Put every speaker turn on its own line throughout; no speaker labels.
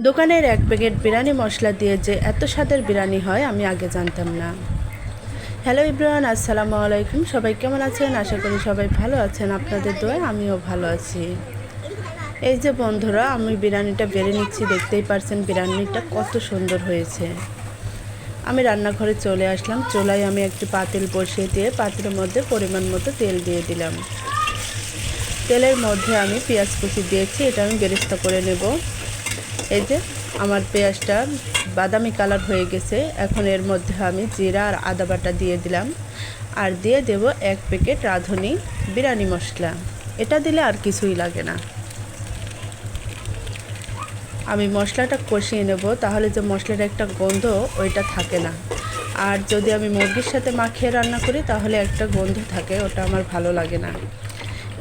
দোকানের এক প্যাকেট বিরিয়ানি মশলা দিয়ে যে এত স্বাদের বিরিয়ানি হয় আমি আগে জানতাম না। হ্যালো এভরিওয়ান, আসসালামু আলাইকুম। সবাই কেমন আছেন? আশা করি সবাই ভালো আছেন। আপনাদের দোয়ায় আমিও ভালো আছি। এই যে বন্ধুরা, আমি বিরিয়ানিটা বেড়ে নিচ্ছি। দেখতেই পারছেন বিরিয়ানিটা কত সুন্দর হয়েছে। আমি রান্নাঘরে চলে আসলাম। চুলায় আমি একটি পাতিল বসিয়ে দিয়ে পাতিলের মধ্যে পরিমাণ মতো তেল দিয়ে দিলাম। তেলের মধ্যে আমি পেঁয়াজ কুচি দিয়েছি, এটা আমি বেরেস্তা করে নেব। এই যে আমার পেঁয়াজটা বাদামি কালার হয়ে গেছে। এখন এর মধ্যে আমি জিরা আর আদা বাটা দিয়ে দিলাম, আর দিয়ে দেব এক প্যাকেট রাঁধুনি বিরিয়ানি মশলা। এটা দিলে আর কিছুই লাগে না। আমি মশলাটা কষিয়ে নেব, তাহলে যে মশলার একটা গন্ধ ওইটা থাকে না। আর যদি আমি মুরগির সাথে মাখিয়ে রান্না করি তাহলে একটা গন্ধ থাকে, ওটা আমার ভালো লাগে না।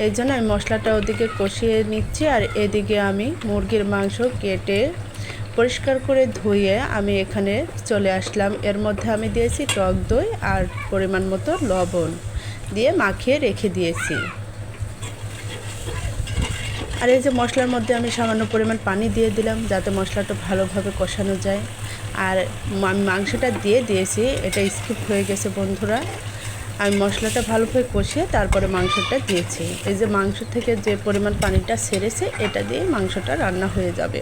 এই জন্য আমি মশলাটা ওদিকে কষিয়ে নিচ্ছি, আর এদিকে আমি মুরগির মাংস কেটে পরিষ্কার করে ধুয়ে আমি এখানে চলে আসলাম। এর মধ্যে আমি দিয়েছি টক দই আর পরিমাণ মতো লবণ দিয়ে মাখিয়ে রেখে দিয়েছি। আর এই যে মশলার মধ্যে আমি সামান্য পরিমাণ পানি দিয়ে দিলাম, যাতে মশলাটা ভালোভাবে কষানো যায়। আর আমি মাংসটা দিয়ে দিয়েছি, এটা স্কিপ হয়ে গেছে বন্ধুরা। আমি মশলাটা ভালোভাবে কষিয়ে তারপরে মাংসটা দিয়েছি। এই যে মাংস থেকে যে পরিমাণ পানিটা ছেড়েছে, এটা দিয়ে মাংসটা রান্না হয়ে যাবে।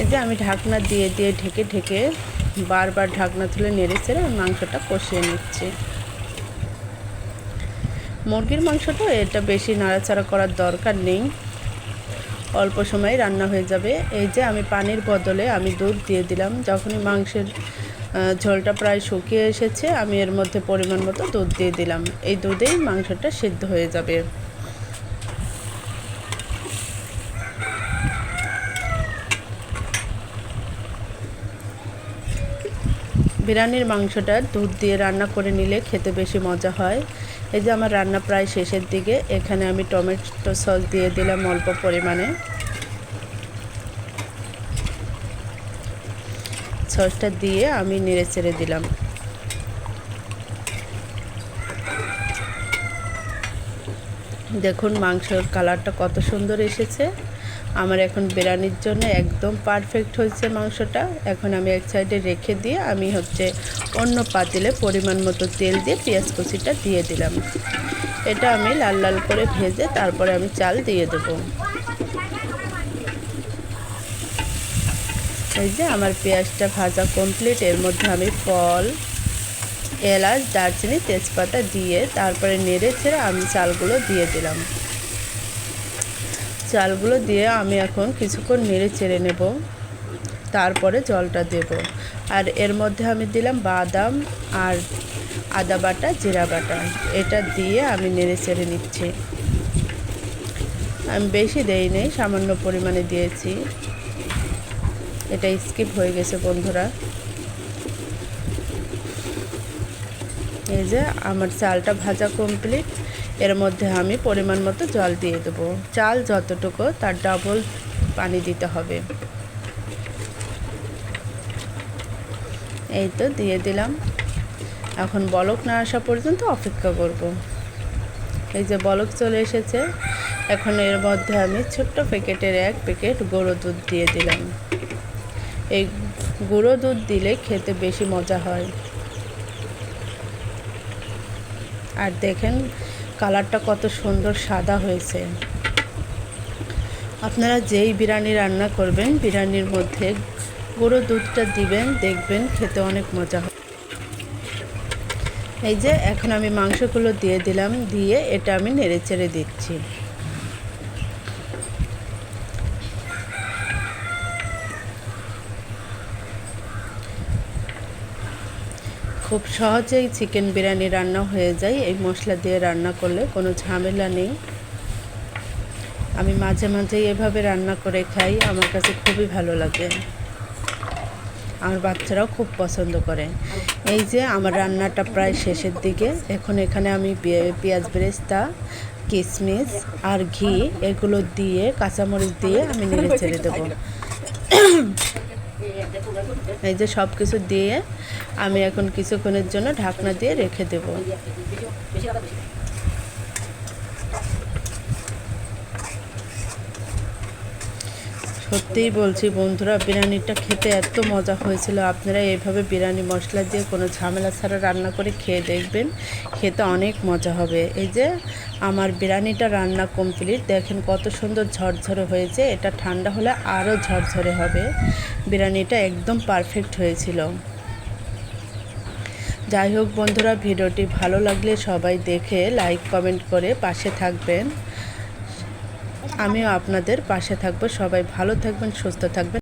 এই যে আমি ঢাকনা দিয়ে দিয়ে ঢেকে ঢেকে বারবার ঢাকনা তুলে নেড়ে ছেড়ে আমি মাংসটা কষিয়ে নিচ্ছি। মুরগির মাংসটা এটা বেশি নাড়াচাড়া করার দরকার নেই, অল্প সময়ে রান্না হয়ে যাবে। এই যে আমি পানির বদলে আমি দুধ দিয়ে দিলাম। যখনই মাংসের ঝোলটা প্রায় শুকিয়ে এসেছে, আমি এর মধ্যে পরিমাণ মতো দুধ দিয়ে দিলাম। এই দুধেই মাংসটা সিদ্ধ হয়ে যাবে। বিরিয়ানির মাংসটা দুধ দিয়ে রান্না করে নিলে খেতে বেশি মজা হয়। এই যে আমার রান্না প্রায় শেষের দিকে। এখানে আমি টমেটো সস দিয়ে দিলাম অল্প পরিমাণে। সসটা দিয়ে আমি নেড়ে চেড়ে দিলাম। দেখুন মাংসের কালারটা কত সুন্দর এসেছে। আমার এখন বিরিয়ানির জন্য একদম পারফেক্ট হয়েছে মাংসটা। এখন আমি এক সাইডে রেখে দিয়ে আমি অন্য পাতিলে পরিমাণ মতো তেল দিয়ে পেঁয়াজ কুচিটা দিয়ে দিলাম। এটা আমি লাল লাল করে ভেজে তারপরে আমি চাল দিয়ে দেব। এই যে আমার পেঁয়াজটা ভাজা কমপ্লিট। এর মধ্যে আমি ফল, এলাচ, দারচিনি, তেজপাতা দিয়ে তারপরে নেড়ে ছেড়ে আমি চালগুলো দিয়ে দিলাম। চালগুলো দিয়ে আমি এখন কিছুক্ষণ নেড়ে চেড়ে নেব, তারপরে জলটা দেব। আর এর মধ্যে আমি দিলাম বাদাম আর আদা বাটা, জিরা বাটা। এটা দিয়ে আমি নেড়ে চেড়ে নিচ্ছি। আমি বেশি দেই নেই, সামান্য পরিমাণে দিয়েছি। এটা স্কিপ হয়ে গেছে বন্ধুরা। এই যে আমার চালটা ভাজা কমপ্লিট। এর মধ্যে আমি পরিমাণ মতো জল দিয়ে দেবো। চাল যতটুকু তার ডাবল পানি দিতে হবে। এই তো দিয়ে দিলাম। এখন বলক না আসা পর্যন্ত অপেক্ষা করব। এই যে বলক চলে এসেছে। এখন এর মধ্যে আমি ছোট্ট প্যাকেটের এক প্যাকেট গুঁড়ো দুধ দিয়ে দিলাম। এই গুঁড়ো দুধ দিলে খেতে বেশি মজা হয়। আর দেখেন কালারটা কত সুন্দর সাদা হয়েছে। আপনারা যেই বিরিয়ানি রান্না করবেন, বিরিয়ানির মধ্যে গুঁড়ো দুধটা দিবেন, দেখবেন খেতে অনেক মজা হয়। এই যে এখন আমি মাংসগুলো দিয়ে দিলাম, দিয়ে এটা আমি নেড়ে চেড়ে দিচ্ছি। খুব সহজেই চিকেন বিরিয়ানি রান্না হয়ে যায়। এই মশলা দিয়ে রান্না করলে কোনো ঝামেলা নেই। আমি মাঝে মাঝেই এভাবে রান্না করে খাই, আমার কাছে খুবই ভালো লাগে। আমার বাচ্চারাও খুব পছন্দ করে। এই যে আমার রান্নাটা প্রায় শেষের দিকে। এখন এখানে আমি পেঁয়াজ বেরেস্তা, কিশমিশ আর ঘি এগুলো দিয়ে, কাঁচামরিচ দিয়ে আমি নেড়ে ছেড়ে দেবো। এই যে সব কিছু দিয়ে আমি এখন কিছুক্ষণের জন্য ঢাকনা দিয়ে রেখে দেব। সত্যিই বলছি বন্ধুরা, বিরিয়ানিটা খেতে এত মজা হয়েছিল। আপনারা এইভাবে বিরিয়ানি মশলা দিয়ে কোনো ঝামেলা ছাড়া রান্না করে খেয়ে দেখবেন, খেতে অনেক মজা হবে। এই যে আমার বিরিয়ানিটা রান্না কমপ্লিট, দেখেন কত সুন্দর ঝরঝরে হয়েছে। এটা ঠান্ডা হলে আরও ঝরঝরে হবে। বিরিয়ানিটা একদম পারফেক্ট হয়েছিল। যাই হোক বন্ধুরা, ভিডিওটি ভালো লাগলে সবাই দেখে লাইক কমেন্ট করে পাশে থাকবেন। আমিও আপনাদের পাশে থাকবো। সবাই ভালো থাকবেন, সুস্থ থাকবেন।